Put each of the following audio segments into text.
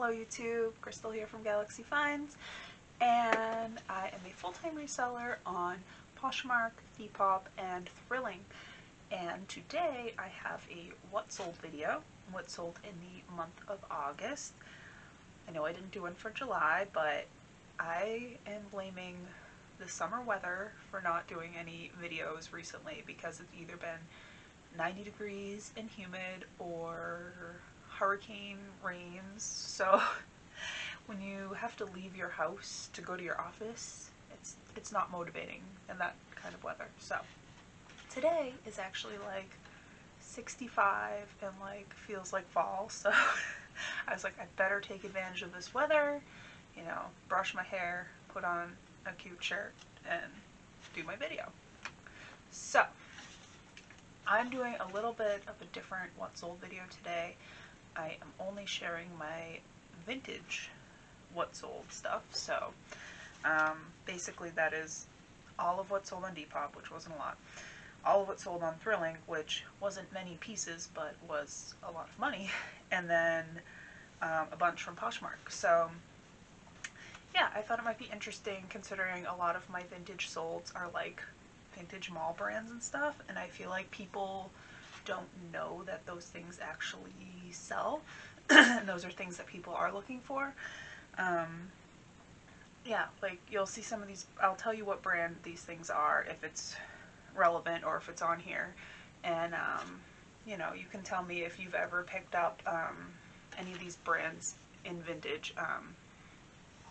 Hello YouTube, Crystal here from Galaxy Finds, and I am a full-time reseller on Poshmark, Depop, and Thrilling. And today I have a what sold video, what sold in the month of August. I know I didn't do one for July, but I am blaming the summer weather for not doing any videos recently because it's either been 90 degrees and humid or hurricane rains. So when you have to leave your house to go to your office, it's not motivating in that kind of weather. So today is actually like 65 and like feels like fall, so I was like, I better take advantage of this weather, you know, brush my hair, put on a cute shirt, and do my video. So I'm doing a little bit of a different what sold video today. I am only sharing my vintage what sold stuff. So basically that is all of what sold on Depop, which wasn't a lot, all of what sold on Thrilling, which wasn't many pieces but was a lot of money, and then a bunch from Poshmark. So yeah, I thought it might be interesting considering a lot of my vintage solds are like vintage mall brands and stuff, and I feel like people don't know that those things actually sell and those are things that people are looking for. Yeah, like you'll see some of these, I'll tell you what brand these things are if it's relevant or if it's on here, and you know, you can tell me if you've ever picked up any of these brands in vintage.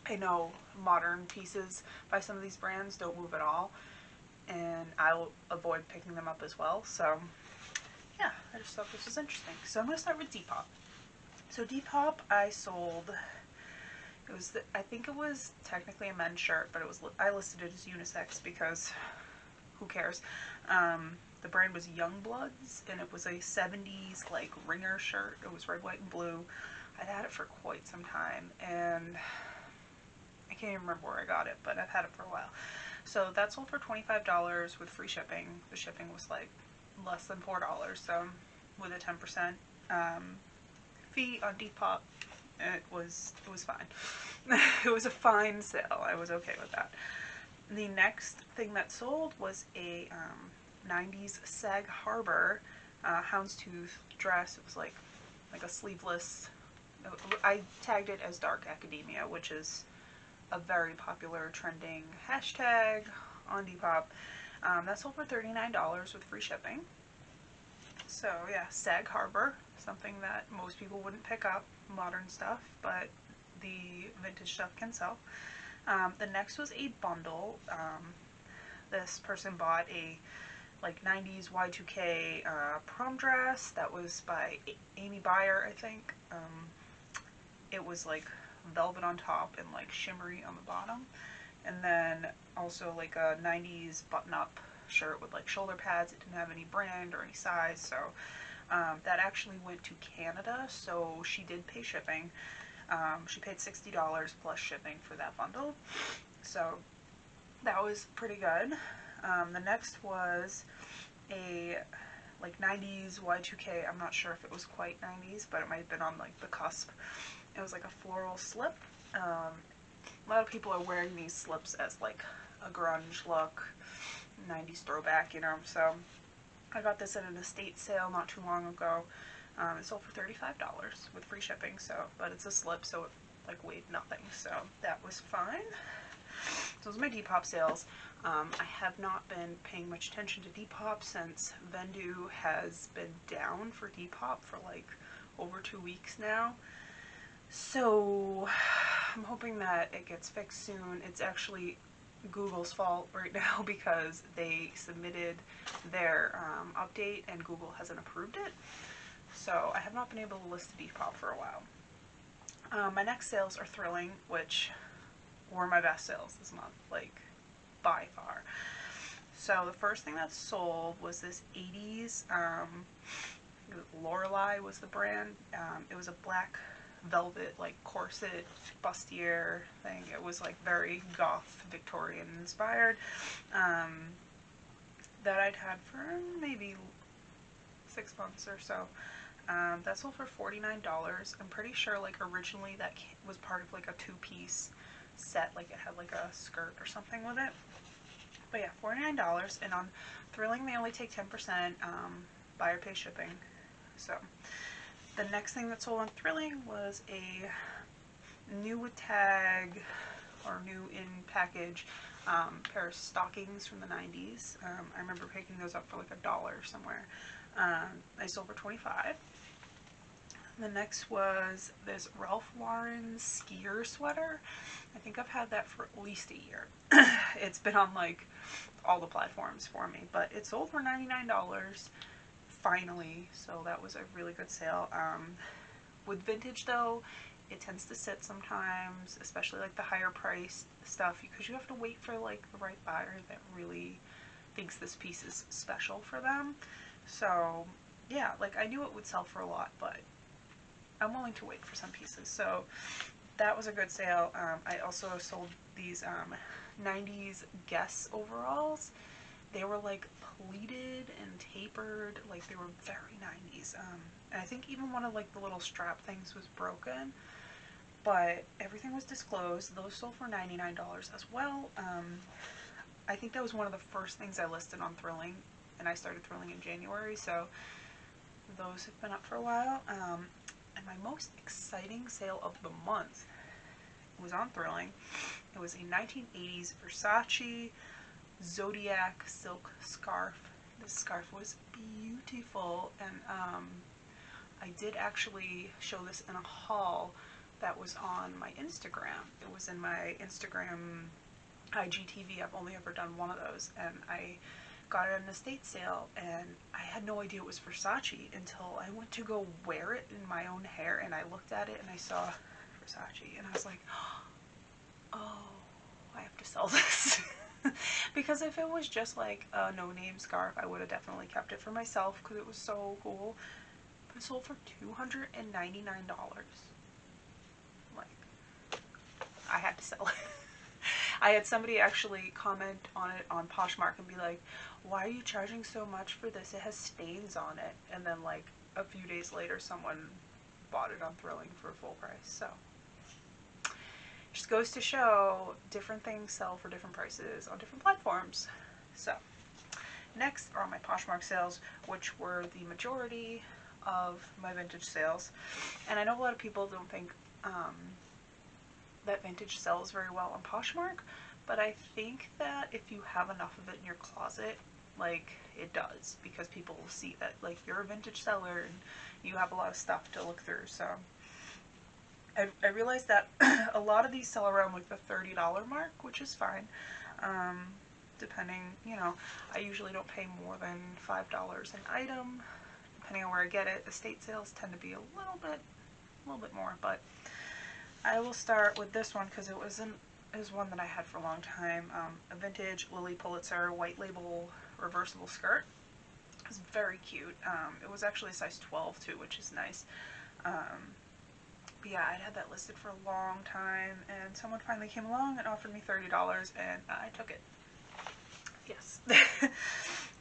I know modern pieces by some of these brands don't move at all, and I'll avoid picking them up as well. So yeah, I just thought this was interesting. So I'm going to start with Depop. So Depop, I sold, it was, I think it was technically a men's shirt, but it was, I listed it as unisex because who cares. The brand was Youngbloods, and it was a 70s like ringer shirt. It was red, white, and blue. I'd had it for quite some time, and I can't even remember where I got it, but I've had it for a while. So that sold for $25 with free shipping. The shipping was like less than $4, so with a 10% fee on Depop, it was fine. It was a fine sale. I was okay with that. The next thing that sold was a 90s Sag Harbor Houndstooth dress. It was like a sleeveless, I tagged it as Dark Academia, which is a very popular trending hashtag on Depop. That sold for $39 with free shipping. So yeah, Sag Harbor, something that most people wouldn't pick up, modern stuff, but the vintage stuff can sell. The next was a bundle. This person bought a like 90s Y2K prom dress that was by Amy Byer, I think. It was like velvet on top and like shimmery on the bottom, and then also like a 90s button-up shirt with like shoulder pads. It didn't have any brand or any size, so that actually went to Canada, so she did pay shipping. She paid $60 plus shipping for that bundle, so that was pretty good. The next was a like 90s Y2K. I'm not sure if it was quite 90s, but it might have been on like the cusp. It was like a floral slip. A lot of people are wearing these slips as like a grunge look, 90s throwback, you know, so I got this at an estate sale not too long ago. It sold for $35 with free shipping, so, but it's a slip, so it like weighed nothing, so that was fine. So those are my Depop sales. I have not been paying much attention to Depop since Vendu has been down for Depop for like over 2 weeks now. So I'm hoping that it gets fixed soon. It's actually Google's fault right now because they submitted their update and Google hasn't approved it. So I have not been able to list Depop for a while. My next sales are Thrilling, which were my best sales this month, like by far. So the first thing that sold was this 80s, Lorelei was the brand. It was a black velvet like corset bustier thing. It was like very goth Victorian inspired, that I'd had for maybe 6 months or so. That sold for $49. I'm pretty sure like originally that was part of like a two-piece set, like it had like a skirt or something with it. But yeah, $49. And on Thrilling they only take 10%, buyer pays shipping. So the next thing that sold on Thrilling was a new with tag, or new in package, pair of stockings from the 90s. I remember picking those up for like $1 somewhere. I sold for $25. The next was this Ralph Lauren skier sweater. I think I've had that for at least a year. It's been on like all the platforms for me, but it sold for $99 finally, so that was a really good sale. With vintage though, it tends to sit sometimes, especially like the higher priced stuff, because you have to wait for like the right buyer that really thinks this piece is special for them. So yeah, like I knew it would sell for a lot, but I'm willing to wait for some pieces. So that was a good sale. I also sold these 90s Guess overalls. They were like pleated and tapered, like they were very 90s. And I think even one of like the little strap things was broken, but everything was disclosed. Those sold for $99 as well. I think that was one of the first things I listed on Thrilling, and I started Thrilling in January, so those have been up for a while. And my most exciting sale of the month was on Thrilling. It was a 1980s Versace Zodiac silk scarf. This scarf was beautiful, and I did actually show this in a haul that was on my Instagram. It was in my Instagram IGTV. I've only ever done one of those, and I got it at an estate sale, and I had no idea it was Versace until I went to go wear it in my own hair, and I looked at it and I saw Versace, and I was like, oh, I have to sell this. Because if it was just like a no-name scarf, I would have definitely kept it for myself because it was so cool. But it sold for $299. Like, I had to sell it. I had somebody actually comment on it on Poshmark and be like, why are you charging so much for this? It has stains on it. And then like a few days later someone bought it on Thrilling for full price. So just goes to show different things sell for different prices on different platforms. So next are my Poshmark sales, which were the majority of my vintage sales. And I know a lot of people don't think that vintage sells very well on Poshmark, but I think that if you have enough of it in your closet, like it does, because people will see that like you're a vintage seller and you have a lot of stuff to look through. So I realized that a lot of these sell around like the $30 mark, which is fine. Depending, you know, I usually don't pay more than $5 an item, depending on where I get it. Estate sales tend to be a little bit more, but I will start with this one because it was one that I had for a long time. A vintage Lily Pulitzer white label reversible skirt. It was very cute. It was actually a size 12 too, which is nice. But yeah, I'd had that listed for a long time, and someone finally came along and offered me $30, and I took it. Yes.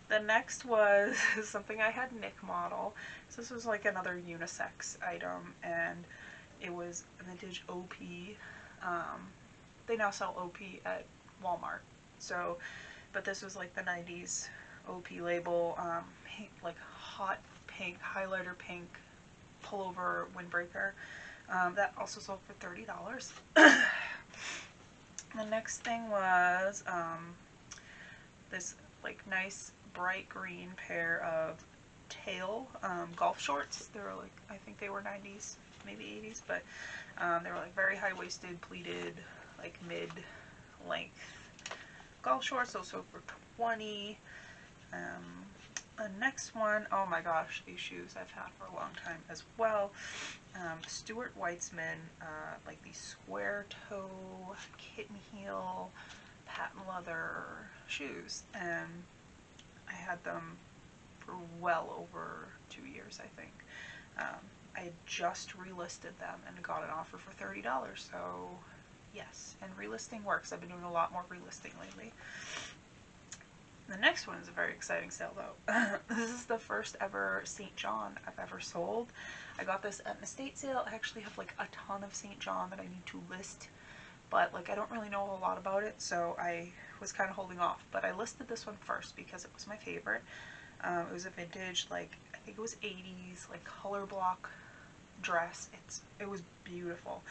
The next was something I had Nick model. So this was like another unisex item, and it was a vintage OP. They now sell OP at Walmart. So, but this was like the 90s OP label, pink, like hot pink, highlighter pink pullover windbreaker. That also sold for $30. The next thing was this like nice bright green pair of tail golf shorts. They were like, I think they were 90s, maybe 80s, but they were like very high-waisted, pleated, like mid-length golf shorts. Those sold for $20. The next one, oh my gosh, these shoes I've had for a long time as well. Stuart Weitzman, like these square toe, kitten heel, patent leather shoes, and I had them for well over 2 years, I think. I had just relisted them and got an offer for $30, so yes, and relisting works. I've been doing a lot more relisting lately. The next one is a very exciting sale though. This is the first ever St. John I've ever sold. I got this at an estate sale. I actually have like a ton of St. John that I need to list, but like I don't really know a lot about it, so I was kind of holding off. But I listed this one first because it was my favorite. It was a vintage, like I think it was 80s, like color block dress. It was beautiful.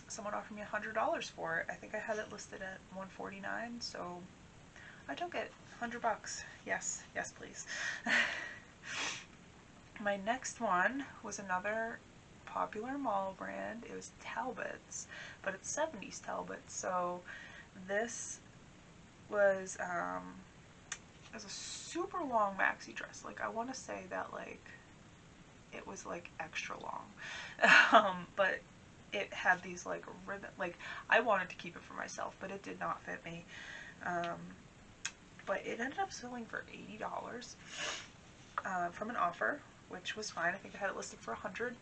Someone offered me $100 for it. I think I had it listed at $149, so I took it. $100. Yes, yes, please. My next one was another popular mall brand. It was Talbot's, but it's 70s Talbot's. So this was it was a super long maxi dress. Like I want to say that like it was like extra long, but it had these like ribbon. Like I wanted to keep it for myself, but it did not fit me. But it ended up selling for $80 from an offer, which was fine. I think I had it listed for $100.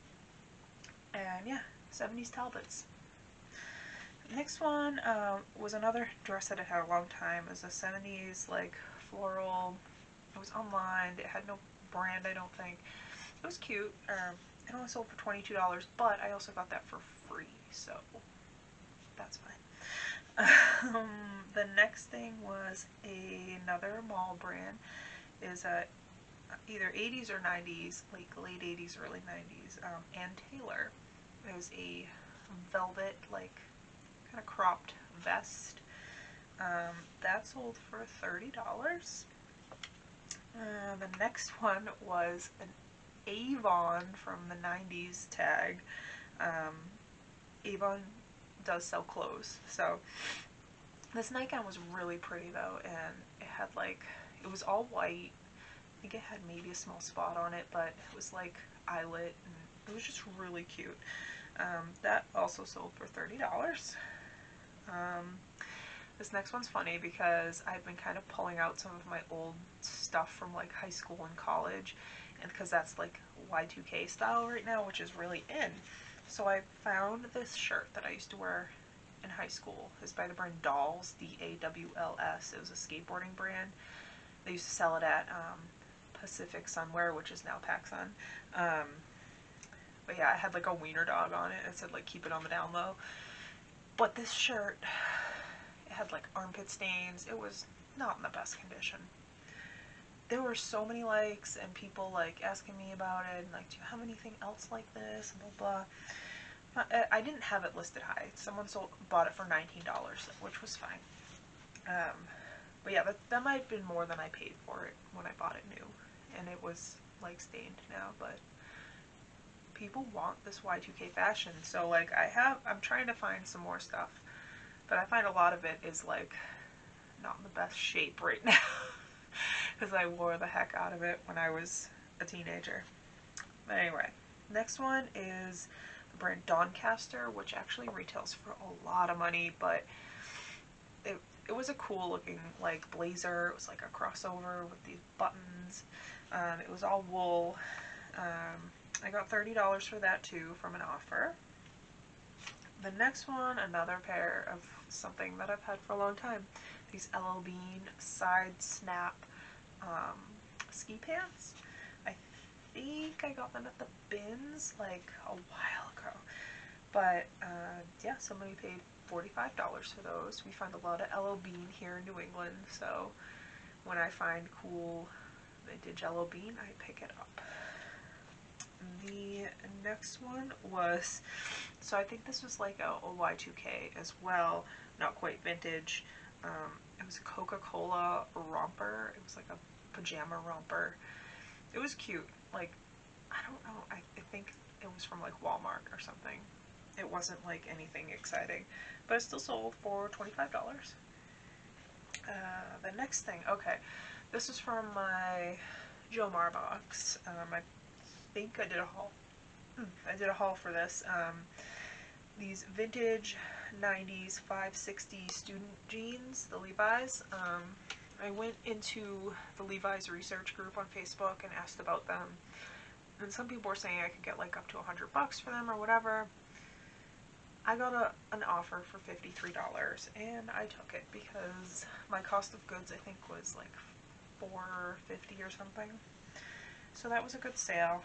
And yeah, 70s Talbots. Next one was another dress that I had a long time. It was a 70s like floral. It was online. It had no brand, I don't think. It was cute. It only sold for $22, but I also got that for free, so that's fine. The next thing was another mall brand. Is either 80s or 90s, like late 80s, early 90s. Ann Taylor. It was a velvet, like kind of cropped vest. That sold for $30. The next one was an Avon from the 90s tag. Avon does sell clothes, so this nightgown was really pretty though, and it had like, it was all white. I think it had maybe a small spot on it, but it was like eyelet, and it was just really cute. That also sold for $30. This next one's funny because I've been kind of pulling out some of my old stuff from like high school and college, and because that's like Y2K style right now, which is really in. So I found this shirt that I used to wear in high school. It's by the brand Dolls, D-A-W-L-S. It was a skateboarding brand. They used to sell it at Pacific Sunwear, which is now PacSun. But yeah, it had like a wiener dog on it. It said like keep it on the down low. But this shirt, it had like armpit stains. It was not in the best condition. There were so many likes and people like asking me about it and like, do you have anything else like this, and blah blah. I didn't have it listed high. Someone bought it for $19, which was fine. But yeah, that might have been more than I paid for it when I bought it new, and it was like stained now. But people want this Y2K fashion, so like I'm trying to find some more stuff, but I find a lot of it is like not in the best shape right now because I wore the heck out of it when I was a teenager. But anyway, next one is the brand Doncaster, which actually retails for a lot of money, but it was a cool looking like blazer. It was like a crossover with these buttons. It was all wool. I got $30 for that too from an offer. The next one, another pair of something that I've had for a long time. These LL Bean side snap ski pants. I think I got them at the bins like a while ago. But yeah, somebody paid $45 for those. We find a lot of LL Bean here in New England, so when I find cool vintage LL Bean, I pick it up. The next one was, so I think this was like a Y2K as well, not quite vintage. It was a Coca-Cola romper. It was like a pajama romper. It was cute. Like, I don't know, I think it was from like Walmart or something. It wasn't like anything exciting, but it still sold for $25. The next thing, okay, this is from my Jomar box. I think I did a haul. I did a haul for this. These vintage 90s 560 student jeans, the Levi's. I went into the Levi's research group on Facebook and asked about them. And some people were saying I could get like up to $100 for them or whatever. I got an offer for $53 and I took it because my cost of goods I think was like $4.50 or something. So that was a good sale.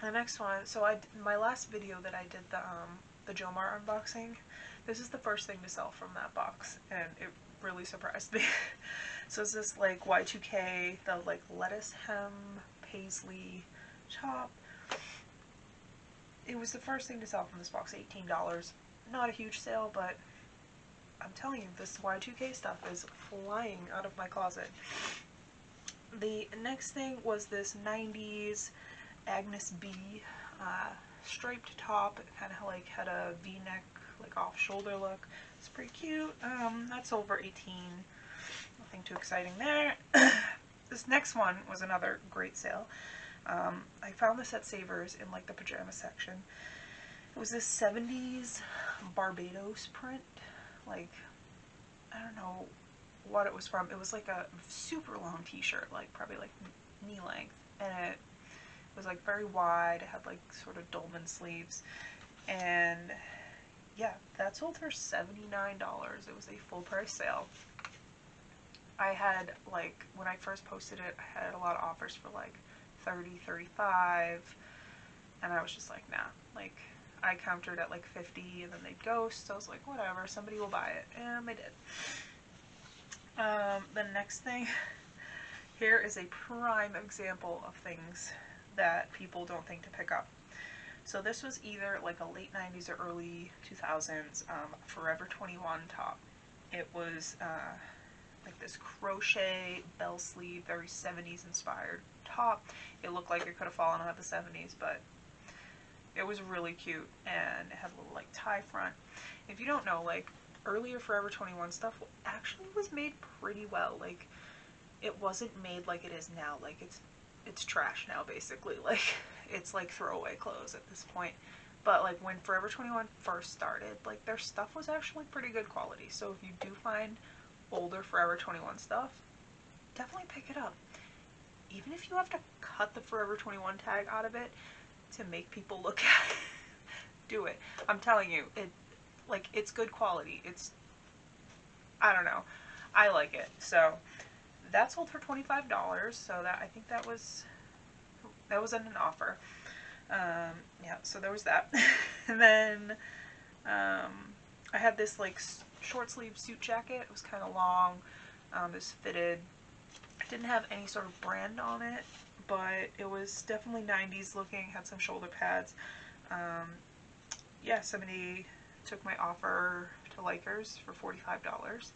The next one, so my last video that I did the Jomar unboxing, this is the first thing to sell from that box, and it really surprised me. So it's this like Y2K, the like lettuce hem paisley top. It was the first thing to sell from this box, $18. Not a huge sale, but I'm telling you, this Y2K stuff is flying out of my closet. The next thing was this 90s Agnes B striped top. It kind of like had a V-neck, like off-shoulder look. It's pretty cute. That's over 18. Nothing too exciting there. This next one was another great sale. I found this at Savers in like the pajama section. It was this 70s Barbados print. Like, I don't know what it was from. It was like a super long t-shirt, like probably like knee length, and it was like very wide. It had like sort of dolman sleeves, and yeah, that sold for $79. It was a full price sale. I had like, when I first posted it, I had a lot of offers for like 30, 35, and I was just like, nah. Like, I countered at like 50 and then they'd ghost, so I was like, whatever, somebody will buy it, and they did. The next thing, here is a prime example of things that people don't think to pick up. So this was either like a late 90s or early 2000s Forever 21 top. It was like this crochet bell sleeve, very 70s inspired top. It looked like it could have fallen out of the 70s, but it was really cute, and it had a little like tie front. If you don't know, like earlier Forever 21 stuff actually was made pretty well. Like, it wasn't made like it is now. Like, it's trash now, basically. Like, it's like throwaway clothes at this point. But like when Forever 21 first started, like their stuff was actually pretty good quality. So if you do find older Forever 21 stuff, definitely pick it up. Even if you have to cut the Forever 21 tag out of it to make people look at it, do it. I'm telling you, it's good quality. I don't know. I like it. So that sold for $25. So I think that was in an offer. Yeah, so there was that. And then I had this like short sleeve suit jacket. It was kind of long. It was fitted. It didn't have any sort of brand on it, but it was definitely 90s looking. Had some shoulder pads. Yeah, somebody took my offer to Likers for $45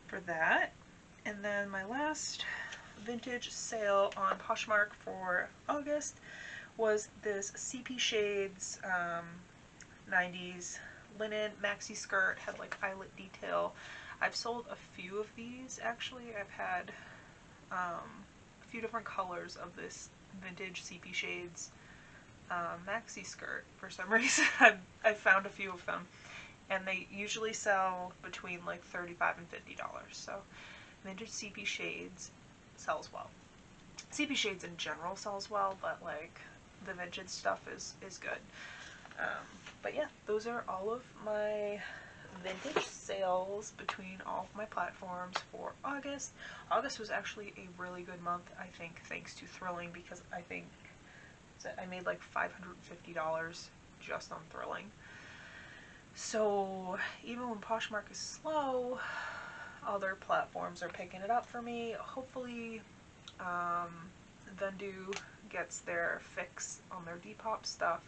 for that. And then my last vintage sale on Poshmark for August was this CP Shades 90s linen maxi skirt. Had like eyelet detail. I've sold a few of these actually. I've had a few different colors of this vintage CP Shades maxi skirt. For some reason I found a few of them, and they usually sell between like $35 and $50. So vintage CP Shades sells well. CP Shades in general sells well, but like the vintage stuff is good. But yeah, those are all of my vintage sales between all of my platforms for August. August was actually a really good month, I think, thanks to Thrilling, because I think I made like $550 just on Thrilling. So even when Poshmark is slow, other platforms are picking it up for me. Hopefully Vendu gets their fix on their Depop stuff,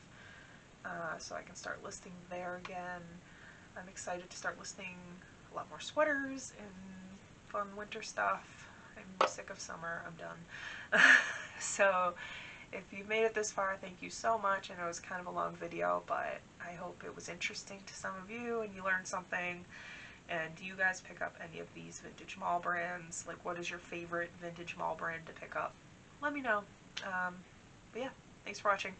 so I can start listing there again. I'm excited to start listing a lot more sweaters and fun winter stuff. I'm sick of summer. I'm done. So if you've made it this far, thank you so much. I know it was kind of a long video, but I hope it was interesting to some of you and you learned something. And do you guys pick up any of these vintage mall brands? Like, what is your favorite vintage mall brand to pick up? Let me know. But yeah, thanks for watching.